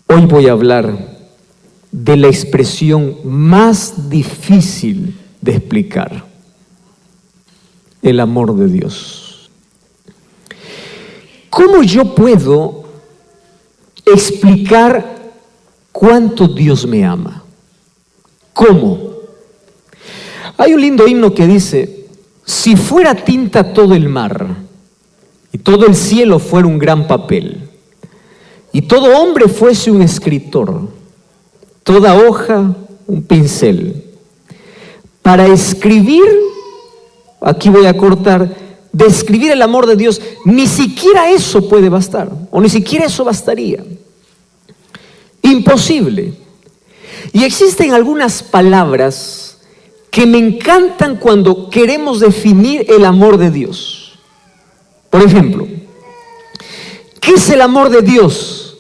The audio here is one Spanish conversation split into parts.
Hoy voy a hablar de la expresión más difícil de explicar: el amor de Dios. ¿Cómo yo puedo explicar cuánto Dios me ama? ¿Cómo? Hay un lindo himno que dice: si fuera tinta todo el mar, y todo el cielo fuera un gran papel, y todo hombre fuese un escritor, toda hoja un pincel, para escribir, aquí voy a cortar, describir el amor de Dios, ni siquiera eso puede bastar, o ni siquiera eso bastaría. Imposible. Y existen algunas palabras que me encantan cuando queremos definir el amor de Dios. Por ejemplo, ¿qué es el amor de Dios?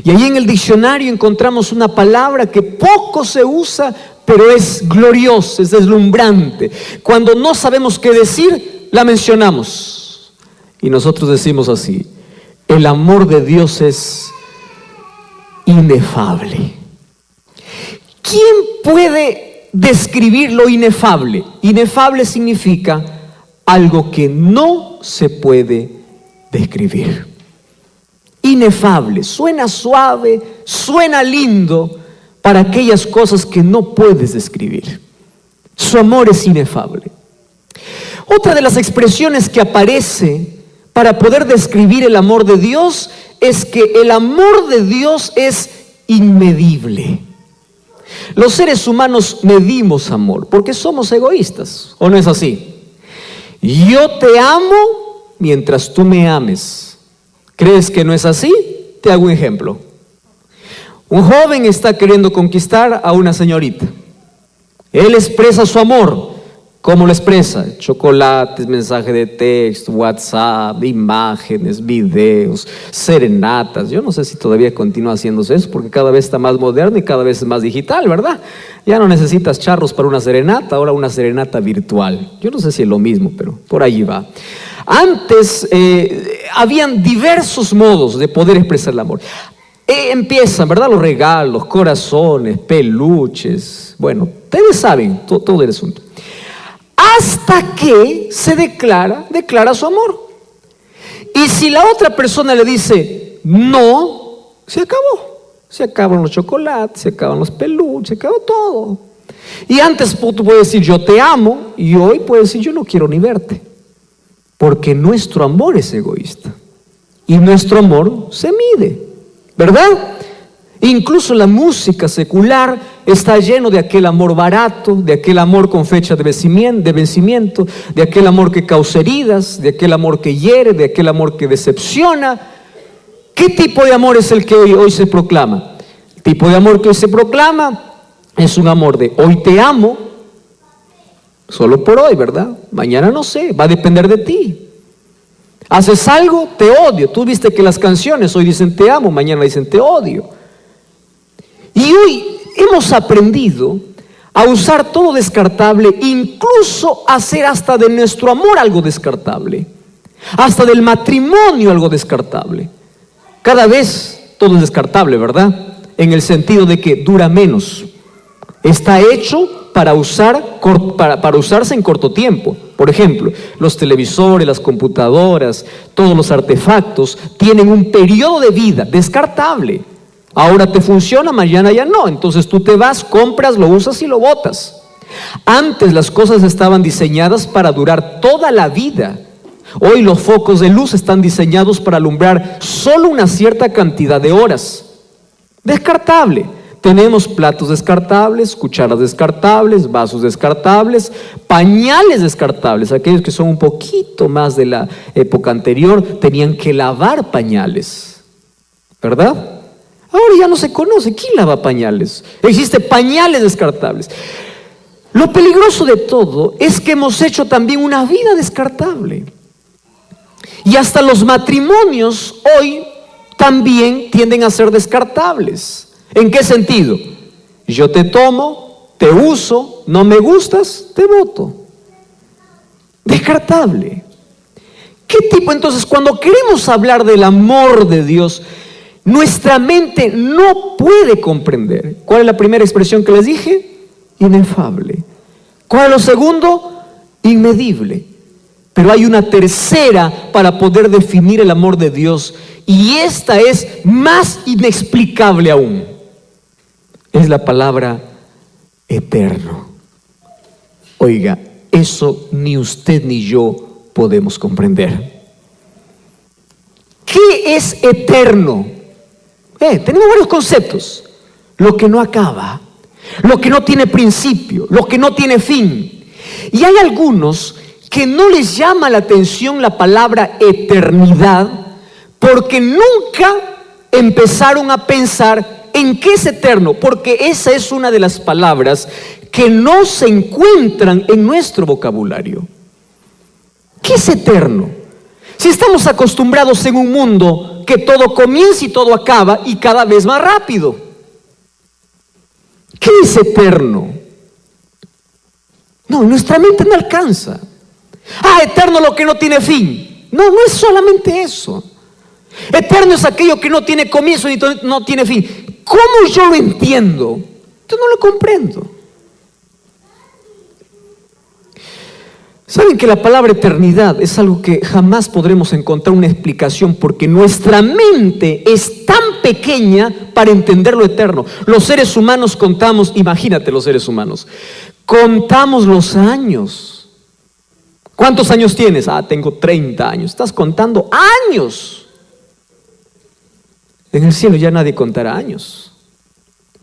Y ahí en el diccionario encontramos una palabra que poco se usa, pero es gloriosa, es deslumbrante. Cuando no sabemos qué decir, la mencionamos. Y nosotros decimos así: el amor de Dios es inefable. ¿Quién puede describir lo inefable? Inefable significa algo que no se puede describir. Inefable, suena suave, suena lindo para aquellas cosas que no puedes describir. Su amor es inefable. Otra de las expresiones que aparece para poder describir el amor de Dios es que el amor de Dios es inmedible. Los seres humanos medimos amor porque somos egoístas, ¿o no es así? Yo te amo mientras tú me ames. ¿Crees que no es así? Te hago un ejemplo. Un joven está queriendo conquistar a una señorita. Él expresa su amor. ¿Cómo lo expresa? Chocolates, mensaje de texto, WhatsApp, imágenes, videos, serenatas. Yo no sé si todavía continúa haciéndose eso, porque cada vez está más moderno y cada vez es más digital, ¿verdad? Ya no necesitas charros para una serenata, ahora una serenata virtual. Yo no sé si es lo mismo, pero por ahí va. Antes habían diversos modos de poder expresar el amor. Empiezan, ¿verdad? Los regalos, corazones, peluches. Bueno, ustedes saben todo el asunto. Hasta que se declara su amor. Y si la otra persona le dice no, se acabó. Se acaban los chocolates, se acaban los peluches, se acabó todo. Y antes tú puedes decir yo te amo, y hoy puedes decir yo no quiero ni verte. Porque nuestro amor es egoísta. Y nuestro amor se mide, ¿verdad? Incluso la música secular está lleno de aquel amor barato, de aquel amor con fecha de vencimiento, de aquel amor que causa heridas, de aquel amor que hiere, de aquel amor que decepciona. ¿Qué tipo de amor es el que hoy se proclama? El tipo de amor que hoy se proclama es un amor de hoy te amo, solo por hoy, ¿verdad? Mañana no sé, va a depender de ti. Haces algo, te odio. Tú viste que las canciones hoy dicen te amo, mañana dicen te odio. Y hoy hemos aprendido a usar todo descartable, incluso hacer hasta de nuestro amor algo descartable, hasta del matrimonio algo descartable. Cada vez todo es descartable, ¿verdad? En el sentido de que dura menos. Está hecho para usarse en corto tiempo. Por ejemplo, los televisores, las computadoras, todos los artefactos tienen un periodo de vida descartable. Ahora te funciona, mañana ya no. Entonces tú te vas, compras, lo usas y lo botas. Antes las cosas estaban diseñadas para durar toda la vida. Hoy los focos de luz están diseñados para alumbrar solo una cierta cantidad de horas. Descartable. Tenemos platos descartables, cucharas descartables, vasos descartables, pañales descartables. Aquellos que son un poquito más de la época anterior tenían que lavar pañales, ¿verdad? Ahora ya no se conoce. ¿Quién lava pañales? Existen pañales descartables. Lo peligroso de todo es que hemos hecho también una vida descartable. Y hasta los matrimonios hoy también tienden a ser descartables. ¿En qué sentido? Yo te tomo, te uso, no me gustas, te boto. Descartable. ¿Qué tipo? Entonces, cuando queremos hablar del amor de Dios, nuestra mente no puede comprender. ¿Cuál es la primera expresión que les dije? Inefable. ¿Cuál es lo segundo? Inmedible. Pero hay una tercera para poder definir el amor de Dios, y esta es más inexplicable aún. Es la palabra eterno. Oiga, eso ni usted ni yo podemos comprender. ¿Qué es eterno? Tenemos varios conceptos. Lo que no acaba, lo que no tiene principio, lo que no tiene fin. Y hay algunos que no les llama la atención la palabra eternidad, porque nunca empezaron a pensar en qué es eterno, porque esa es una de las palabras que no se encuentran en nuestro vocabulario. ¿Qué es eterno? Si estamos acostumbrados en un mundo que todo comienza y todo acaba y cada vez más rápido. ¿Qué es eterno? No, nuestra mente no alcanza. Eterno lo que no tiene fin. No, no es solamente eso. Eterno es aquello que no tiene comienzo y no tiene fin. ¿Cómo yo lo entiendo? Yo no lo comprendo. ¿Saben que la palabra eternidad es algo que jamás podremos encontrar una explicación, porque nuestra mente es tan pequeña para entender lo eterno? Los seres humanos contamos, imagínate los seres humanos, contamos los años. ¿Cuántos años tienes? Tengo 30 años. Estás contando años. En el cielo ya nadie contará años.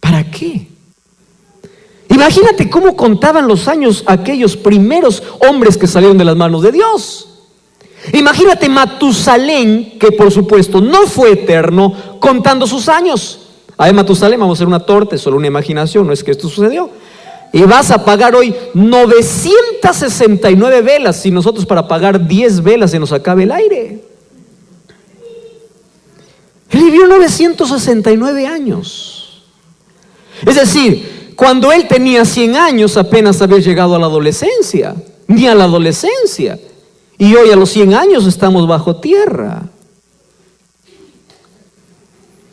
¿Para qué? Imagínate cómo contaban los años aquellos primeros hombres que salieron de las manos de Dios. Imagínate Matusalén, que por supuesto no fue eterno, contando sus años. Matusalén, vamos a hacer una torta, es solo una imaginación, no es que esto sucedió. Y vas a pagar hoy 969 velas, si nosotros para pagar 10 velas se nos acabe el aire. Él vivió 969 años. Es decir, cuando él tenía 100 años apenas había llegado a la adolescencia, ni a la adolescencia. Y hoy a los 100 años estamos bajo tierra.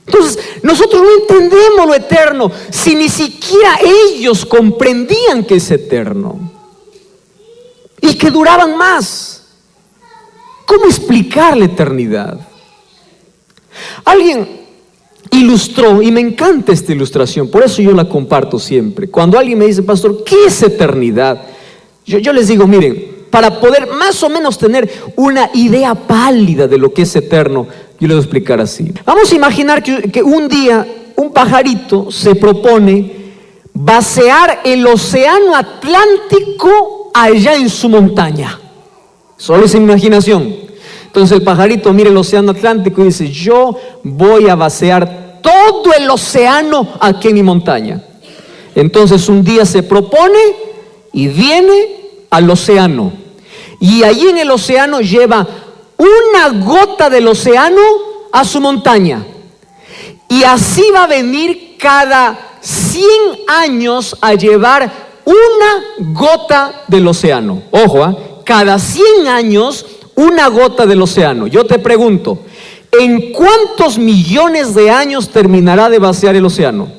Entonces, nosotros no entendemos lo eterno, si ni siquiera ellos comprendían que es eterno y que duraban más. ¿Cómo explicar la eternidad? Alguien ilustró, y me encanta esta ilustración, por eso yo la comparto siempre. Cuando alguien me dice, pastor, ¿qué es eternidad? Yo les digo, miren, para poder más o menos tener una idea pálida de lo que es eterno, yo les voy a explicar así. Vamos a imaginar que un día un pajarito se propone vaciar el océano Atlántico allá en su montaña. Solo es imaginación. Entonces el pajarito mira el océano Atlántico y dice, yo voy a vaciar todo el océano aquí en mi montaña. Entonces un día se propone y viene al océano, y allí en el océano lleva una gota del océano a su montaña, y así va a venir cada 100 años a llevar una gota del océano. Ojo, cada 100 años una gota del océano. Yo te pregunto, ¿en cuántos millones de años terminará de vaciar el océano?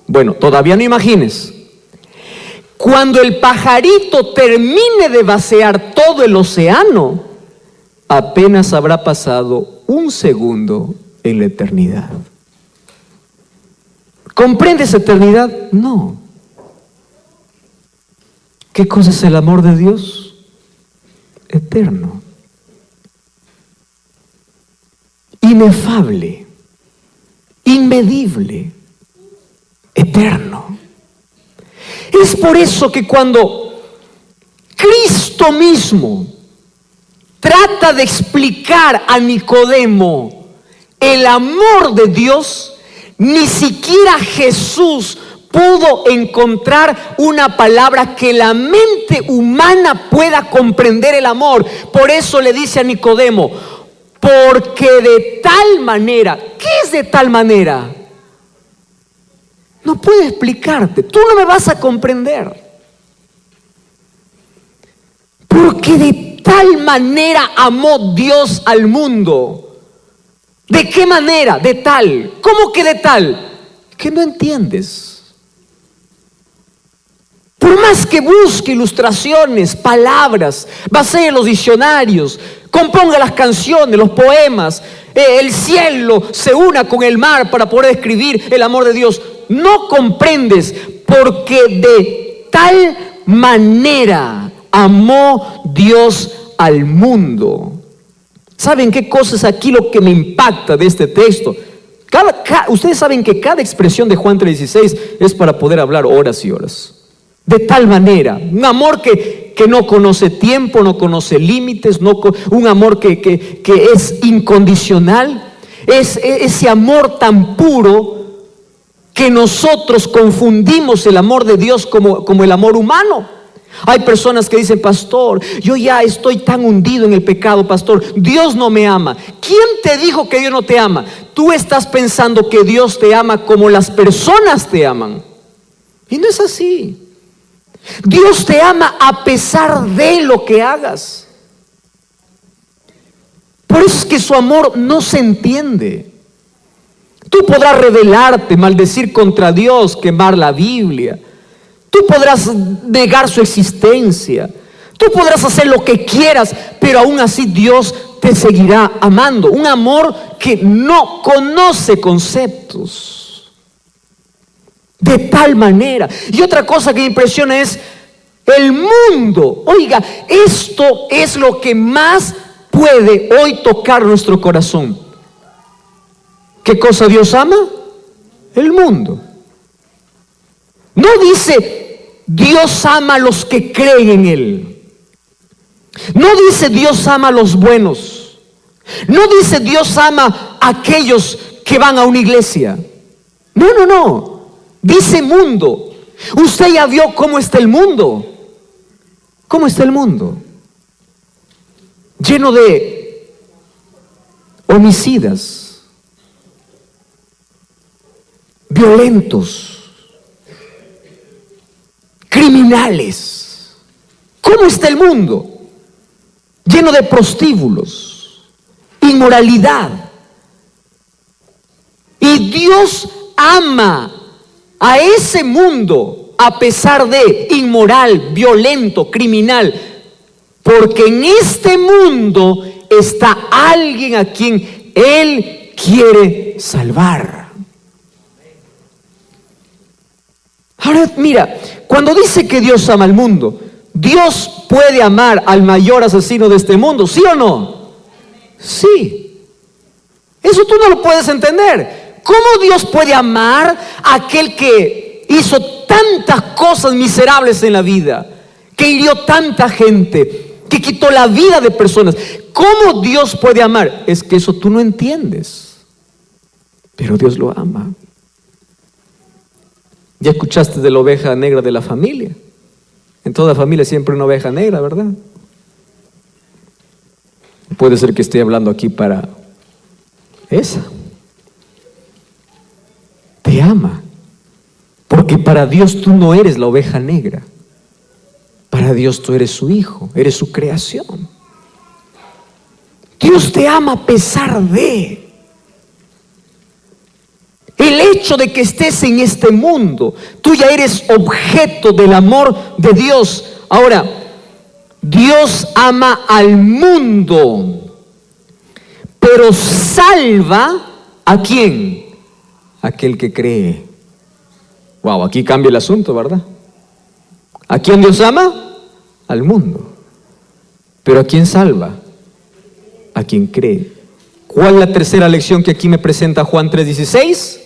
Bueno, todavía no imagines. Cuando el pajarito termine de vaciar todo el océano, apenas habrá pasado un segundo en la eternidad. ¿Comprendes eternidad? No. ¿Qué cosa es el amor de Dios? Eterno. Inefable, inmedible, eterno. Es por eso que cuando Cristo mismo trata de explicar a Nicodemo el amor de Dios, ni siquiera Jesús pudo encontrar una palabra que la mente humana pueda comprender el amor. Por eso le dice a Nicodemo, porque de tal manera, ¿qué es de tal manera? No puedo explicarte, tú no me vas a comprender. Porque de tal manera amó Dios al mundo, ¿De qué manera? De tal. ¿Cómo que de tal? Que no entiendes. Por más que busque ilustraciones, palabras, basee los diccionarios, componga las canciones, los poemas, el cielo se una con el mar para poder escribir el amor de Dios, no comprendes, porque de tal manera amó Dios al mundo. ¿Saben qué cosa es aquí lo que me impacta de este texto? Ustedes saben que cada expresión de Juan 3:16 es para poder hablar horas y horas. De tal manera, un amor que no conoce tiempo, no conoce límites, un amor que es incondicional, es ese amor tan puro que nosotros confundimos el amor de Dios como el amor humano. Hay personas que dicen: pastor, yo ya estoy tan hundido en el pecado, pastor, Dios no me ama. ¿Quién te dijo que Dios no te ama? Tú estás pensando que Dios te ama como las personas te aman, y no es así. Dios te ama a pesar de lo que hagas. Por eso es que su amor no se entiende. Tú podrás rebelarte, maldecir contra Dios, quemar la Biblia. Tú podrás negar su existencia. Tú podrás hacer lo que quieras, pero aún así Dios te seguirá amando. Un amor que no conoce conceptos. De tal manera. Y otra cosa que me impresiona es el mundo. Oiga, esto es lo que más puede hoy tocar nuestro corazón. ¿Qué cosa Dios ama? El mundo. No dice Dios ama a los que creen en Él. No dice Dios ama a los buenos. No dice Dios ama a aquellos que van a una iglesia. No. Dice mundo. Usted ya vio cómo está el mundo. ¿Cómo está el mundo? Lleno de homicidas, violentos, criminales. ¿Cómo está el mundo? Lleno de prostíbulos, inmoralidad. Y Dios ama a ese mundo a pesar de inmoral, violento, criminal, porque en este mundo está alguien a quien Él quiere salvar. Ahora mira, cuando dice que Dios ama al mundo, ¿Dios puede amar al mayor asesino de este mundo? ¿Sí o no? Sí. Eso tú no lo puedes entender. ¿Cómo Dios puede amar a aquel que hizo tantas cosas miserables en la vida, que hirió tanta gente, que quitó la vida de personas? ¿Cómo Dios puede amar? Es que eso tú no entiendes, pero Dios lo ama. Ya escuchaste de la oveja negra de la familia. En toda familia siempre una oveja negra, ¿verdad? Puede ser que esté hablando aquí para esa. Te ama, porque para Dios tú no eres la oveja negra. Para Dios tú eres su hijo, eres su creación. Dios te ama a pesar de el hecho de que estés en este mundo. Tú ya eres objeto del amor de Dios. Ahora, Dios ama al mundo, pero salva ¿a quién? Aquel que cree. Wow, aquí cambia el asunto, ¿verdad? ¿A quién Dios ama? Al mundo. Pero ¿a quién salva? A quien cree. ¿Cuál es la tercera lección que aquí me presenta Juan 3:16?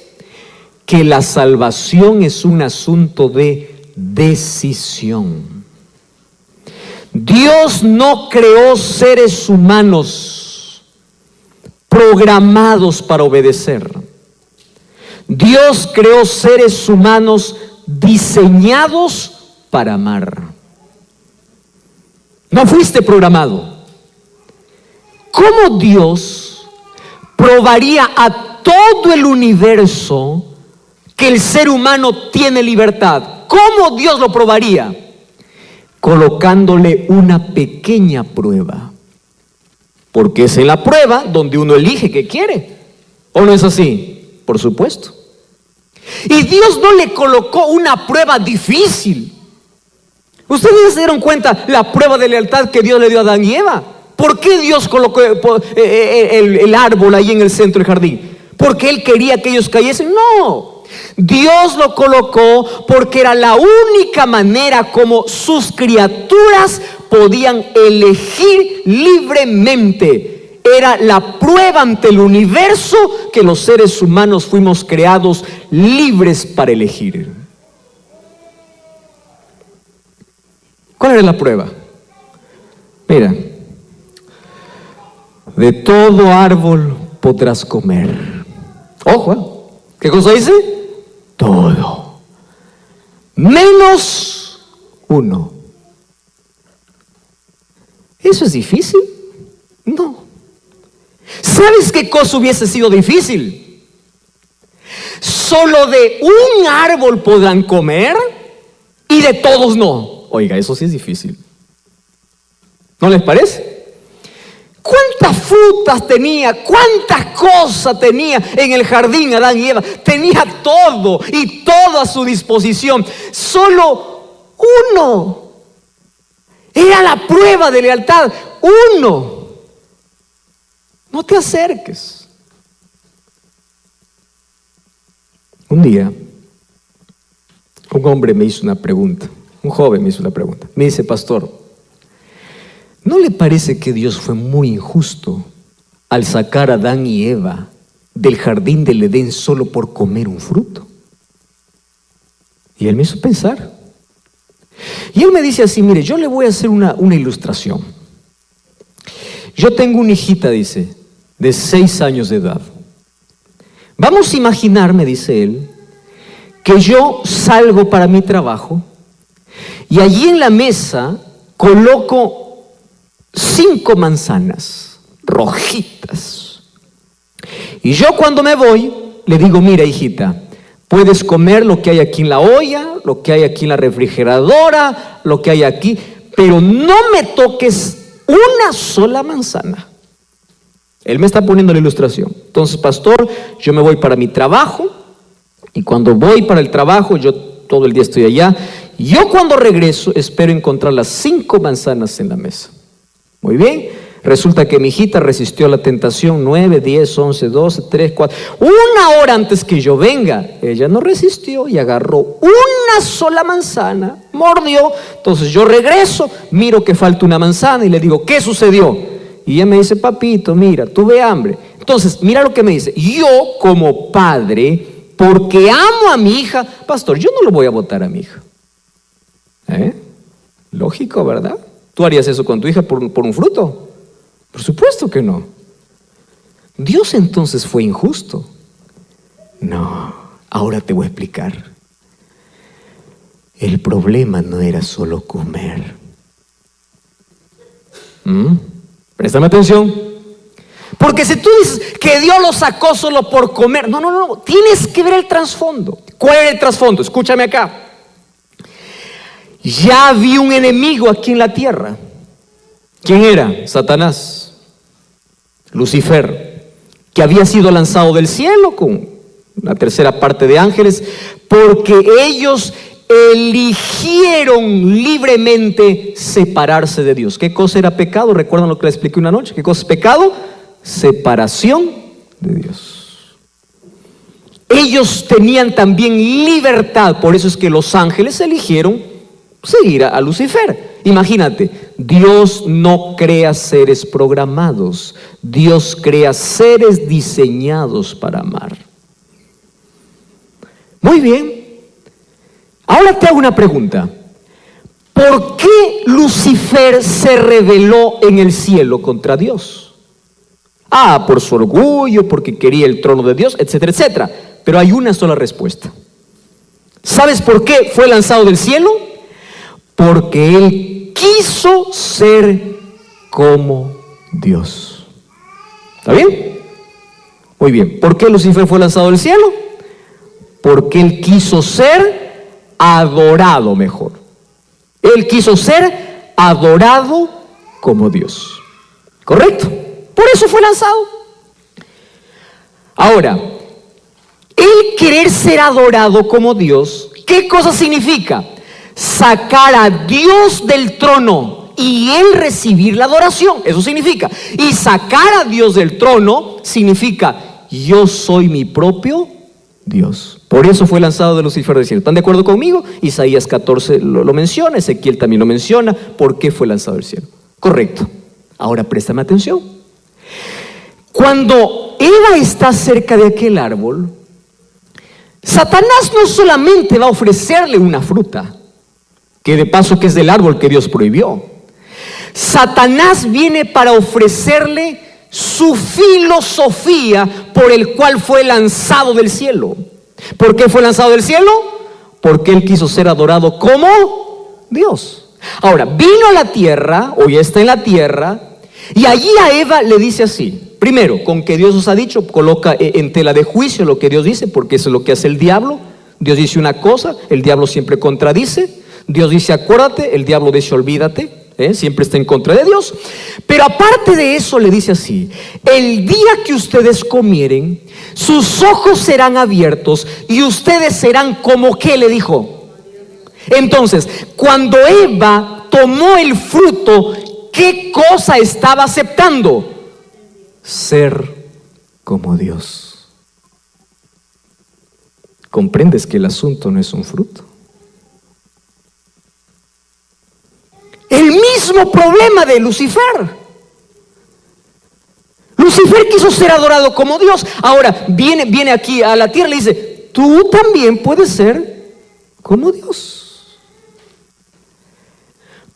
Que la salvación es un asunto de decisión. Dios no creó seres humanos programados para obedecer. Dios creó seres humanos diseñados para amar. No fuiste programado. ¿Cómo Dios probaría a todo el universo que el ser humano tiene libertad? ¿Cómo Dios lo probaría? Colocándole una pequeña prueba. Porque es en la prueba donde uno elige qué quiere. ¿O no es así? Por supuesto. Y Dios no le colocó una prueba difícil. ¿Ustedes se dieron cuenta la prueba de lealtad que Dios le dio a Adán y Eva? ¿Por qué Dios colocó el árbol ahí en el centro del jardín? ¿Porque Él quería que ellos cayesen? No. Dios lo colocó porque era la única manera como sus criaturas podían elegir libremente. Era la prueba ante el universo que los seres humanos fuimos creados libres para elegir. ¿Cuál era la prueba? Mira, de todo árbol podrás comer. Ojo, ¿qué cosa dice? Todo. Menos uno. ¿Eso es difícil? No. ¿Sabes qué cosa hubiese sido difícil? Solo de un árbol podrán comer y de todos no. Oiga, eso sí es difícil. ¿No les parece? ¿Cuántas frutas tenía? ¿Cuántas cosas tenía en el jardín Adán y Eva? Tenía todo y todo a su disposición. Solo uno. Era la prueba de lealtad. Uno. No te acerques. Un día, un hombre me hizo una pregunta. Un joven me hizo una pregunta. Me dice, pastor, ¿no le parece que Dios fue muy injusto al sacar a Adán y Eva del jardín del Edén solo por comer un fruto? Y él me hizo pensar. Y él me dice así, mire, yo le voy a hacer una ilustración. Yo tengo una hijita, dice, de 6 años de edad. Vamos a imaginar, me dice él, que yo salgo para mi trabajo y allí en la mesa coloco 5 manzanas rojitas. Y yo cuando me voy, le digo, mira hijita, puedes comer lo que hay aquí en la olla, lo que hay aquí en la refrigeradora, lo que hay aquí, pero no me toques una sola manzana. Él me está poniendo la ilustración. Entonces, pastor, yo me voy para mi trabajo y cuando voy para el trabajo, yo todo el día estoy allá. Yo cuando regreso espero encontrar las 5 manzanas en la mesa. Muy bien. Resulta que mi hijita resistió la tentación 9, 10, 11, 12, 3, 4. 1 hora antes que yo venga, ella no resistió y agarró una sola manzana, mordió. Entonces yo regreso, miro que falta una manzana y le digo, ¿qué sucedió? Y ella me dice, papito, mira, tuve hambre. Entonces, mira lo que me dice. Yo como padre, porque amo a mi hija, pastor, yo no lo voy a botar a mi hija. Lógico, ¿verdad? ¿Tú harías eso con tu hija por un fruto? Por supuesto que no. ¿Dios entonces fue injusto? No, ahora te voy a explicar. El problema no era solo comer. Préstame atención. Porque si tú dices que Dios lo sacó solo por comer, no, tienes que ver el trasfondo. ¿Cuál era el trasfondo? Escúchame acá. Ya había un enemigo aquí en la tierra. ¿Quién era? Satanás, Lucifer, que había sido lanzado del cielo con una tercera parte de ángeles, porque ellos eligieron libremente separarse de Dios. ¿Qué cosa era pecado? ¿Recuerdan lo que les expliqué una noche? ¿Qué cosa es pecado? Separación de Dios. Ellos tenían también libertad, por eso es que los ángeles eligieron seguir a Lucifer. Imagínate, Dios no crea seres programados, Dios crea seres diseñados para amar. Muy bien, ahora te hago una pregunta. ¿Por qué Lucifer se rebeló en el cielo contra Dios? Por su orgullo, porque quería el trono de Dios, etcétera, etcétera. Pero hay una sola respuesta. ¿Sabes por qué fue lanzado del cielo? Porque él quiso ser como Dios. ¿Está bien? Muy bien. ¿Por qué Lucifer fue lanzado del cielo? Porque él quiso ser adorado mejor. Él quiso ser adorado como Dios. ¿Correcto? Por eso fue lanzado. Ahora, el querer ser adorado como Dios, ¿qué cosa significa? Sacar a Dios del trono y Él recibir la adoración. Eso significa. Y sacar a Dios del trono significa: yo soy mi propio Dios. Por eso fue lanzado de Lucifer del cielo. ¿Están de acuerdo conmigo? Isaías 14 lo menciona, Ezequiel también lo menciona. ¿Por qué fue lanzado del cielo? Correcto. Ahora préstame atención. Cuando Eva está cerca de aquel árbol, Satanás no solamente va a ofrecerle una fruta, que de paso que es del árbol que Dios prohibió. Satanás viene para ofrecerle su filosofía por el cual fue lanzado del cielo. ¿Por qué fue lanzado del cielo? Porque él quiso ser adorado como Dios. Ahora, vino a la tierra, o ya está en la tierra, y allí a Eva le dice así. Primero, con que Dios os ha dicho, coloca en tela de juicio lo que Dios dice, porque eso es lo que hace el diablo. Dios dice una cosa, el diablo siempre contradice. Dios dice acuérdate, el diablo dice olvídate. Siempre está en contra de Dios. Pero aparte de eso le dice así: el día que ustedes comieren, sus ojos serán abiertos y ustedes serán como, ¿qué le dijo? Entonces, cuando Eva tomó el fruto, ¿qué cosa estaba aceptando? Ser como Dios. ¿Comprendes que el asunto no es un fruto? El mismo problema de Lucifer. Lucifer quiso ser adorado como Dios. Ahora viene aquí a la tierra y le dice: tú también puedes ser como Dios.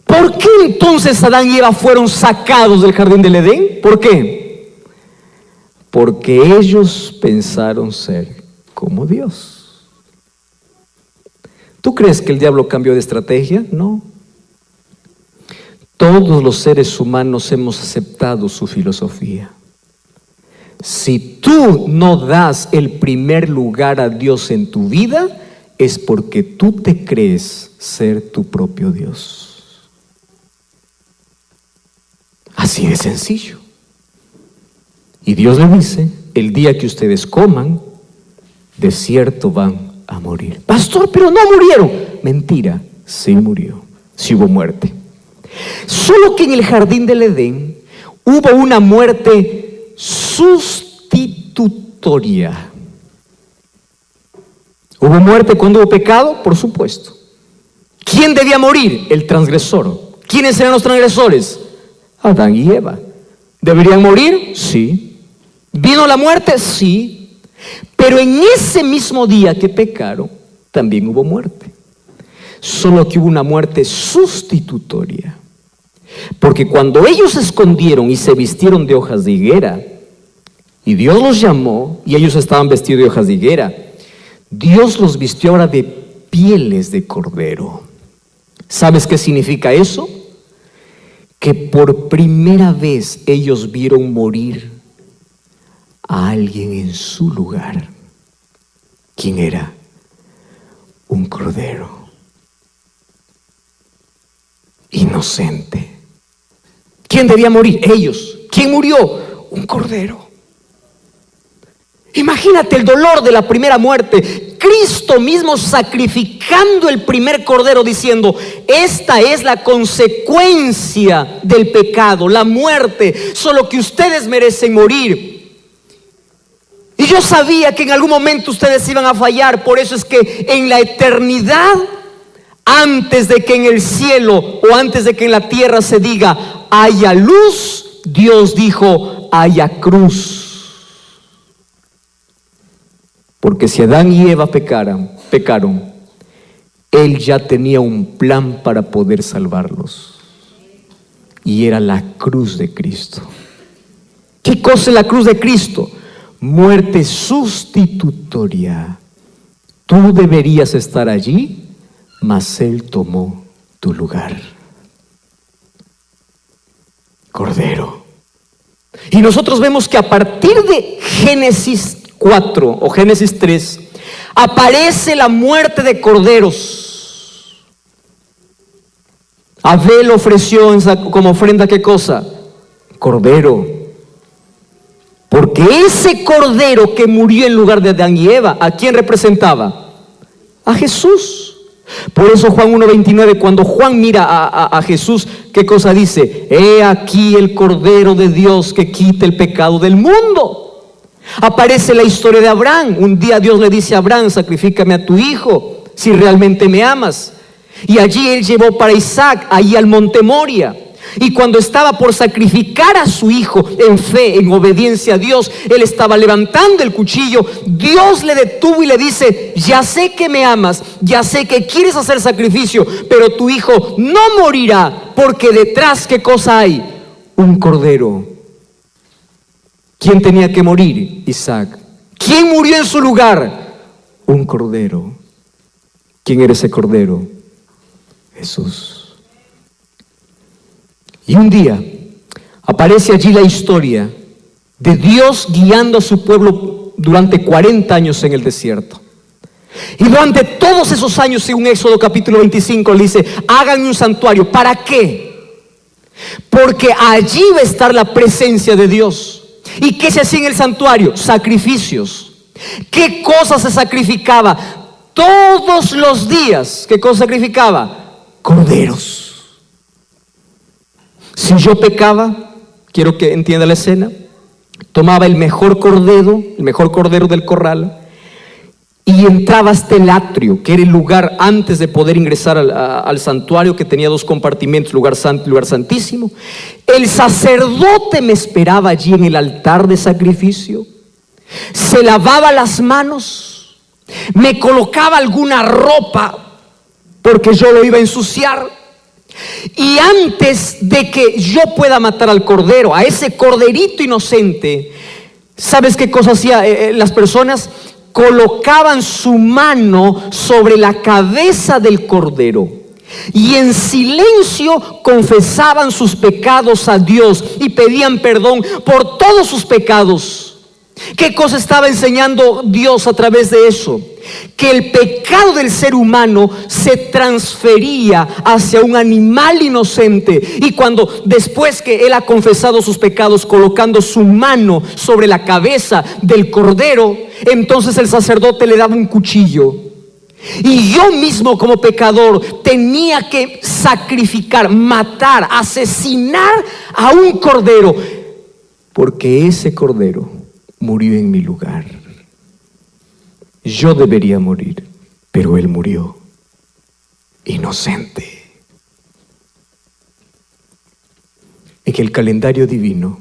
¿Por qué entonces Adán y Eva fueron sacados del jardín del Edén? ¿Por qué? Porque ellos pensaron ser como Dios. ¿Tú crees que el diablo cambió de estrategia? No. Todos los seres humanos hemos aceptado su filosofía. Si tú no das el primer lugar a Dios en tu vida, es porque tú te crees ser tu propio Dios. Así de sencillo. Y Dios le dice: el día que ustedes coman, de cierto van a morir. Pastor, pero no murieron. Mentira, sí murió, sí hubo muerte. Solo que en el jardín del Edén hubo una muerte sustitutoria. ¿Hubo muerte cuando hubo pecado? Por supuesto. ¿Quién debía morir? El transgresor. ¿Quiénes eran los transgresores? Adán y Eva. ¿Deberían morir? Sí. ¿Vino la muerte? Sí. Pero en ese mismo día que pecaron, también hubo muerte. Solo que hubo una muerte sustitutoria. Porque cuando ellos se escondieron y se vistieron de hojas de higuera, y Dios los llamó, y ellos estaban vestidos de hojas de higuera, Dios los vistió ahora de pieles de cordero. ¿Sabes qué significa eso? Que por primera vez ellos vieron morir a alguien en su lugar. ¿Quién era? Un cordero. Inocente. ¿Quién debía morir? Ellos. ¿Quién murió? Un cordero. Imagínate el dolor de la primera muerte. Cristo mismo sacrificando el primer cordero, diciendo: esta es la consecuencia del pecado, la muerte, solo que ustedes merecen morir. Y yo sabía que en algún momento ustedes iban a fallar. Por eso es que en la eternidad, antes de que en el cielo o antes de que en la tierra se diga haya luz, Dios dijo haya cruz. Porque si Adán y Eva pecaron, Él ya tenía un plan para poder salvarlos. Y era la cruz de Cristo. ¿Qué cosa es la cruz de Cristo? Muerte sustitutoria. Tú deberías estar allí, mas Él tomó tu lugar. Cordero. Y nosotros vemos que a partir de Génesis 4 o Génesis 3 aparece la muerte de corderos. Abel ofreció como ofrenda, ¿qué cosa? Cordero. Porque ese cordero que murió en lugar de Adán y Eva, ¿a quién representaba? A Jesús. Por eso Juan 1:29, cuando Juan mira a Jesús, ¿qué cosa dice? He aquí el Cordero de Dios que quita el pecado del mundo. Aparece la historia de Abraham. Un día Dios le dice a Abraham, sacrifícame a tu hijo, si realmente me amas. Y allí él llevó para Isaac, allí al monte Moria. Y cuando estaba por sacrificar a su hijo en fe, en obediencia a Dios, él estaba levantando el cuchillo. Dios le detuvo y le dice, ya sé que me amas, ya sé que quieres hacer sacrificio, pero tu hijo no morirá, porque detrás, ¿qué cosa hay? Un cordero. ¿Quién tenía que morir? Isaac. ¿Quién murió en su lugar? Un cordero. ¿Quién era ese cordero? Jesús. Y un día aparece allí la historia de Dios guiando a su pueblo durante 40 años en el desierto. Y durante todos esos años, según Éxodo capítulo 25, le dice, hagan un santuario. ¿Para qué? Porque allí va a estar la presencia de Dios. ¿Y qué se hacía en el santuario? Sacrificios. ¿Qué cosas se sacrificaba? Todos los días. ¿Qué cosa sacrificaba? Corderos. Si yo pecaba, quiero que entienda la escena, tomaba el mejor cordero del corral, y entraba hasta el atrio, que era el lugar antes de poder ingresar al santuario, que tenía 2 compartimentos, lugar santo y lugar santísimo. El sacerdote me esperaba allí en el altar de sacrificio, se lavaba las manos, me colocaba alguna ropa, porque yo lo iba a ensuciar. Y antes de que yo pueda matar al cordero, a ese corderito inocente, ¿sabes qué cosa hacía las personas? Colocaban su mano sobre la cabeza del cordero y en silencio confesaban sus pecados a Dios y pedían perdón por todos sus pecados. ¿Qué cosa estaba enseñando Dios a través de eso? Que el pecado del ser humano se transfería hacia un animal inocente, y cuando después que él ha confesado sus pecados colocando su mano sobre la cabeza del cordero, entonces el sacerdote le daba un cuchillo, y yo mismo como pecador tenía que sacrificar, matar, asesinar a un cordero, porque ese cordero murió en mi lugar. Yo debería morir, pero él murió inocente. En el calendario divino,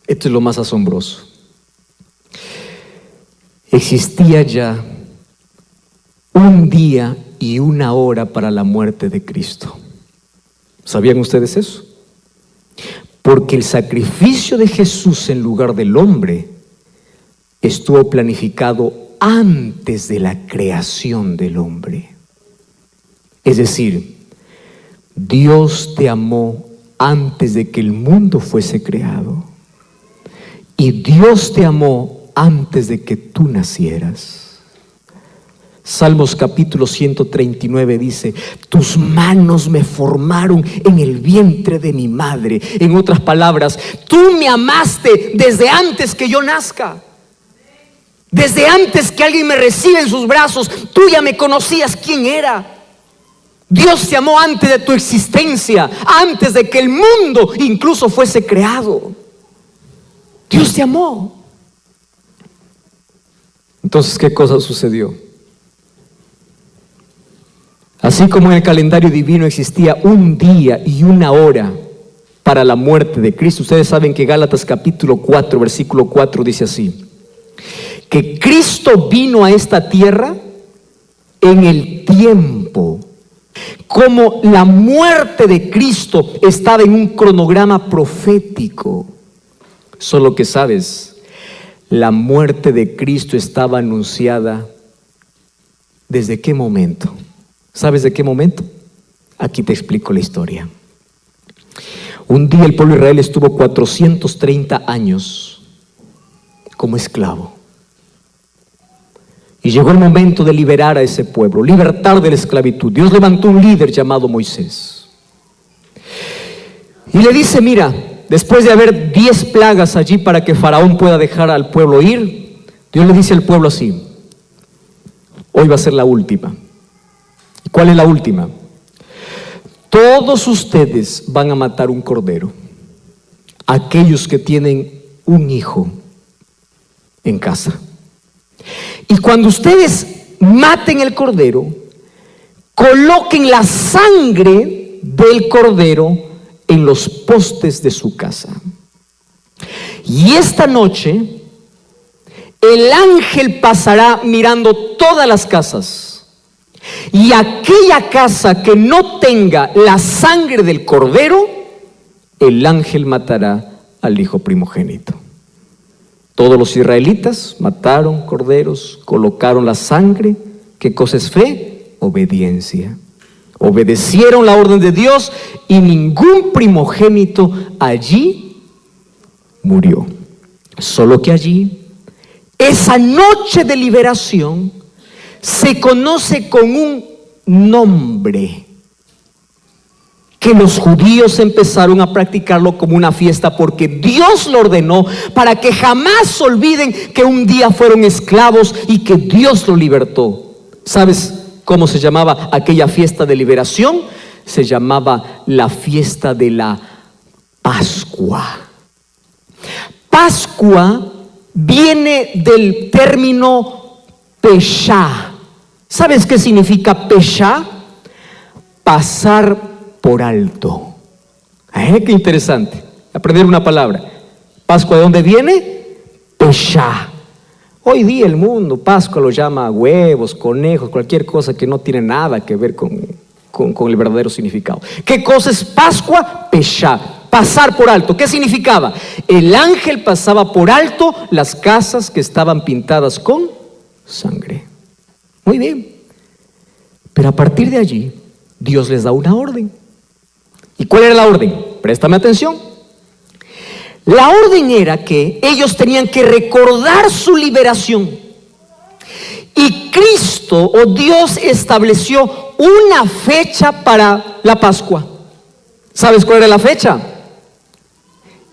esto es lo más asombroso, existía ya un día y una hora para la muerte de Cristo. ¿Sabían ustedes eso? Porque el sacrificio de Jesús en lugar del hombre estuvo planificado antes de la creación del hombre. Es decir, Dios te amó antes de que el mundo fuese creado, y Dios te amó antes de que tú nacieras. Salmos capítulo 139 dice, tus manos me formaron en el vientre de mi madre. En otras palabras, tú me amaste desde antes que yo nazca. Desde antes que alguien me reciba en sus brazos, tú ya me conocías quién era. Dios te amó antes de tu existencia, antes de que el mundo incluso fuese creado. Dios te amó. Entonces, ¿qué cosa sucedió? Así como en el calendario divino existía un día y una hora para la muerte de Cristo, ustedes saben que Gálatas capítulo 4, versículo 4 dice así, que Cristo vino a esta tierra en el tiempo. Como la muerte de Cristo estaba en un cronograma profético. Solo que sabes, la muerte de Cristo estaba anunciada ¿desde qué momento? ¿Sabes de qué momento? Aquí te explico la historia. Un día el pueblo de Israel estuvo 430 años como esclavo. Y llegó el momento de liberar a ese pueblo, libertar de la esclavitud. Dios levantó un líder llamado Moisés. Y le dice, mira, después de haber 10 plagas allí para que Faraón pueda dejar al pueblo ir, Dios le dice al pueblo así: hoy va a ser la última. ¿Cuál es la última? Todos ustedes van a matar un cordero, aquellos que tienen un hijo en casa. Y cuando ustedes maten el cordero, coloquen la sangre del cordero en los postes de su casa. Y esta noche el ángel pasará mirando todas las casas, y aquella casa que no tenga la sangre del cordero, el ángel matará al hijo primogénito. Todos los israelitas mataron corderos, colocaron la sangre. ¿Qué cosa es fe? Obediencia. Obedecieron la orden de Dios y ningún primogénito allí murió. Solo que allí, esa noche de liberación se conoce con un nombre que los judíos empezaron a practicarlo como una fiesta, porque Dios lo ordenó para que jamás olviden que un día fueron esclavos y que Dios lo libertó. ¿Sabes cómo se llamaba aquella fiesta de liberación? Se llamaba la fiesta de la Pascua. Pascua viene del término Peshá. ¿Sabes qué significa Peshá? Pasar por alto. Qué interesante aprender una palabra. Pascua, ¿de dónde viene? Peshá. Hoy día el mundo Pascua lo llama huevos, conejos, cualquier cosa que no tiene nada que ver con el verdadero significado. ¿Qué cosa es Pascua? Peshá, pasar por alto. ¿Qué significaba? El ángel pasaba por alto las casas que estaban pintadas con sangre. Muy bien. Pero a partir de allí, Dios les da una orden. ¿Y cuál era la orden? Préstame atención. La orden era que ellos tenían que recordar su liberación. Y Cristo o Dios estableció una fecha para la Pascua. ¿Sabes cuál era la fecha?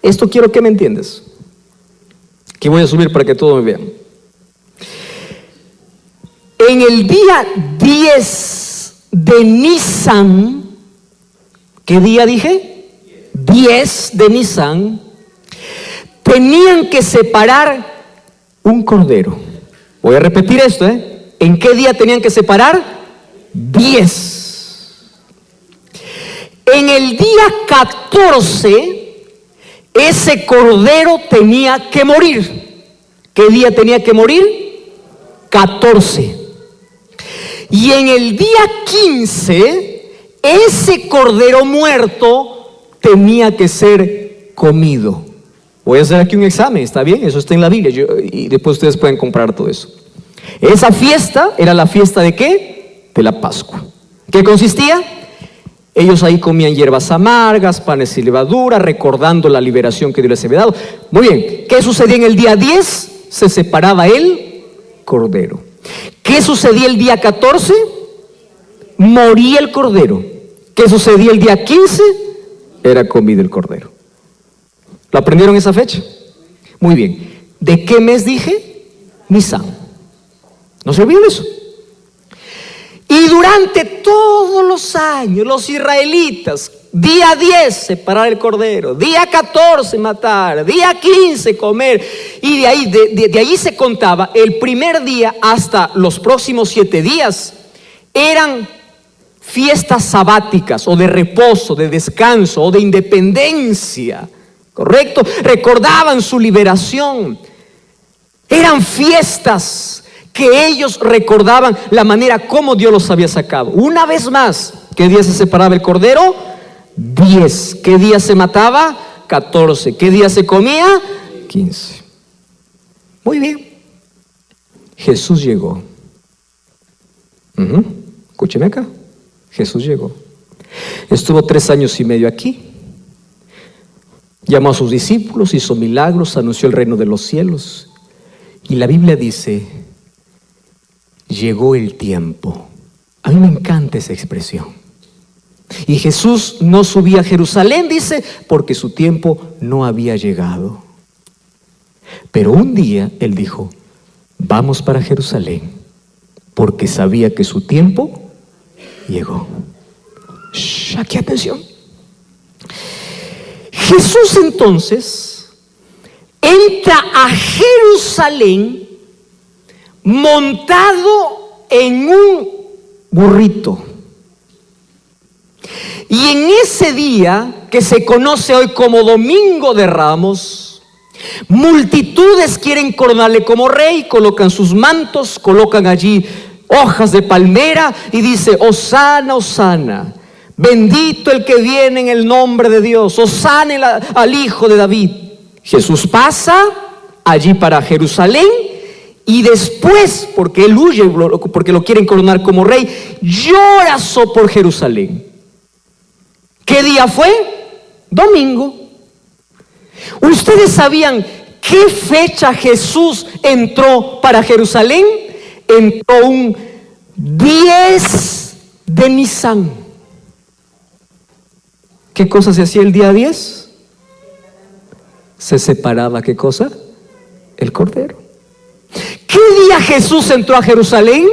Esto quiero que me entiendas. Que voy a subir para que todos me vean. En el día 10 de Nisan, ¿qué día dije? 10 de Nisan, tenían que separar un cordero. Voy a repetir esto, ¿En qué día tenían que separar? 10. En el día 14, ese cordero tenía que morir. ¿Qué día tenía que morir? 14. Y en el día 15, ese cordero muerto tenía que ser comido. Voy a hacer aquí un examen, ¿está bien? Eso está en la Biblia, y después ustedes pueden comprar todo eso. Esa fiesta era la fiesta ¿de qué? De la Pascua. ¿Qué consistía? Ellos ahí comían hierbas amargas, panes y levadura, recordando la liberación que Dios les había dado. Muy bien, ¿qué sucedía en el día 10? Se separaba el cordero. ¿Qué sucedía el día 14? Moría el cordero. ¿Qué sucedía el día 15? Era comido el cordero. ¿Lo aprendieron esa fecha? Muy bien. ¿De qué mes dije? Nisan. No se olviden eso. Y durante todos los años, los israelitas, día 10 separar el cordero, día 14 matar, día 15 comer, y de ahí se contaba el primer día hasta los próximos 7 días. Eran fiestas sabáticas, o de reposo, de descanso, o de independencia. ¿Correcto? Recordaban su liberación. Eran fiestas que ellos recordaban la manera como Dios los había sacado. Una vez más, ¿qué día se separaba el cordero? 10. ¿Qué día se mataba? 14. ¿Qué día se comía? 15. Muy bien. Jesús llegó. Escúcheme acá. Jesús llegó. Estuvo 3 años y medio aquí. Llamó a sus discípulos, hizo milagros, anunció el reino de los cielos. Y la Biblia dice: llegó el tiempo. A mí me encanta esa expresión. Y Jesús no subía a Jerusalén, dice, porque su tiempo no había llegado. Pero un día Él dijo, vamos para Jerusalén, porque sabía que su tiempo llegó. Shh, aquí atención. Jesús entonces entra a Jerusalén montado en un burrito. Y en ese día, que se conoce hoy como Domingo de Ramos, multitudes quieren coronarle como rey, colocan sus mantos, colocan allí hojas de palmera y dice, Hosana, Hosana, bendito el que viene en el nombre de Dios, Hosana al Hijo de David. Jesús pasa allí para Jerusalén y después, porque Él huye, porque lo quieren coronar como rey, llora por Jerusalén. ¿Qué día fue? Domingo. ¿Ustedes sabían qué fecha Jesús entró para Jerusalén? Entró un 10 de Nisan. ¿Qué cosa se hacía el día 10? Se separaba, ¿qué cosa? El cordero. ¿Qué día Jesús entró a Jerusalén?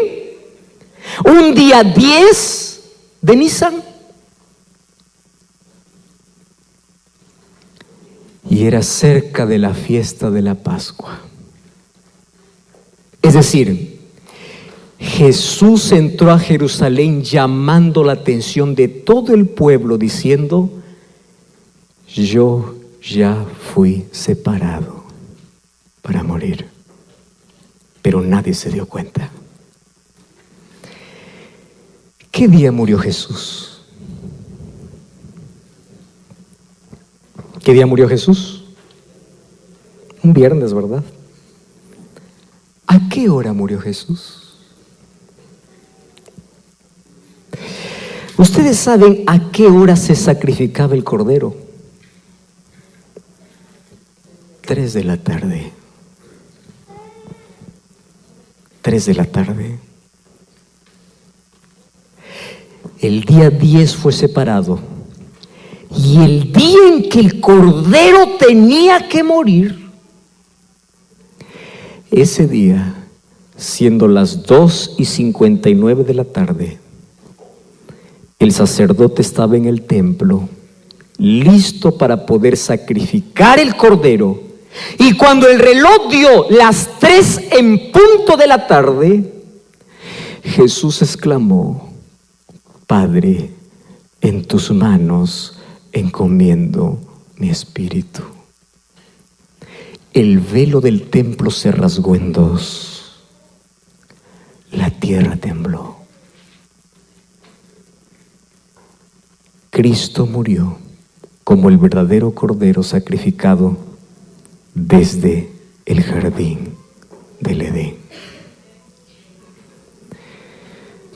Un día 10 de Nisan. Y era cerca de la fiesta de la Pascua. Es decir, Jesús entró a Jerusalén llamando la atención de todo el pueblo, diciendo, yo ya fui separado para morir. Pero nadie se dio cuenta. ¿Qué día murió Jesús? ¿Qué día murió Jesús? Un viernes, ¿verdad? ¿A qué hora murió Jesús? ¿Ustedes saben a qué hora se sacrificaba el cordero? 3 de la tarde. 3 de la tarde. El día 10 fue separado. Y el día en que el cordero tenía que morir, ese día, siendo las 2:59 de la tarde, el sacerdote estaba en el templo, listo para poder sacrificar el cordero. Y cuando el reloj dio las 3 en punto de la tarde, Jesús exclamó, Padre, en tus manos encomiendo mi espíritu. El velo del templo se rasgó en 2. La tierra tembló. Cristo murió como el verdadero cordero sacrificado desde el jardín del Edén.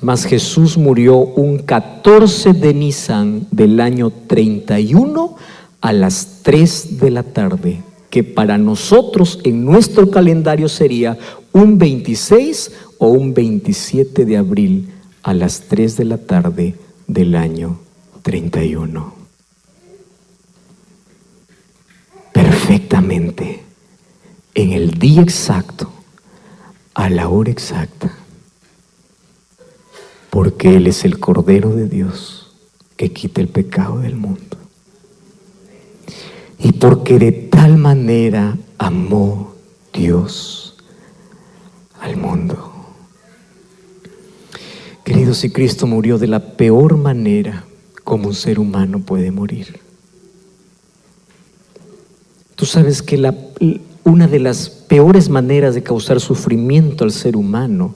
Mas Jesús murió un 14 de Nisan del año 31 a las 3 de la tarde, que para nosotros en nuestro calendario sería un 26 o un 27 de abril a las 3 de la tarde del año 31. Perfectamente, en el día exacto, a la hora exacta. Porque Él es el Cordero de Dios que quita el pecado del mundo. Y porque de tal manera amó Dios al mundo. Queridos, si Cristo murió de la peor manera como un ser humano puede morir. Tú sabes que una de las peores maneras de causar sufrimiento al ser humano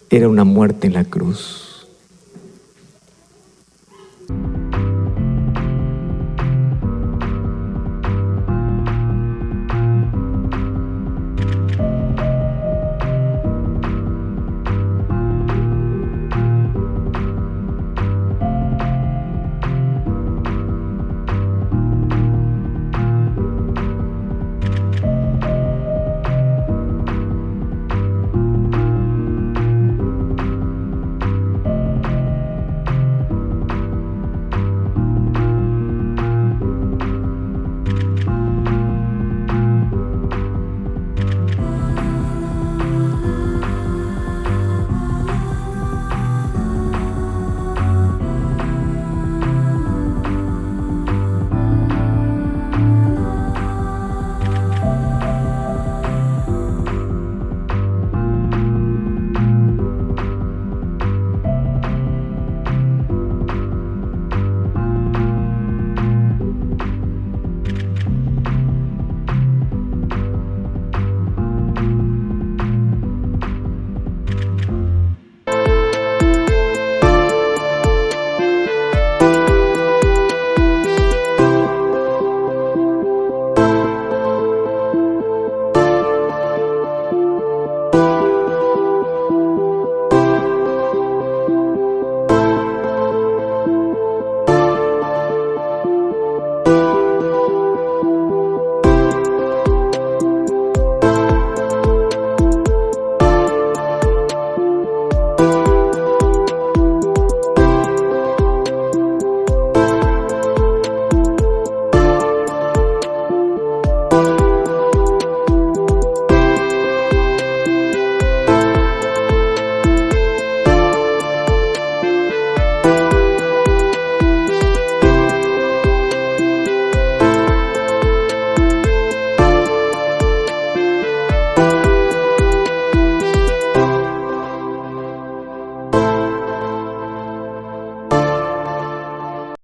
era una muerte en la cruz.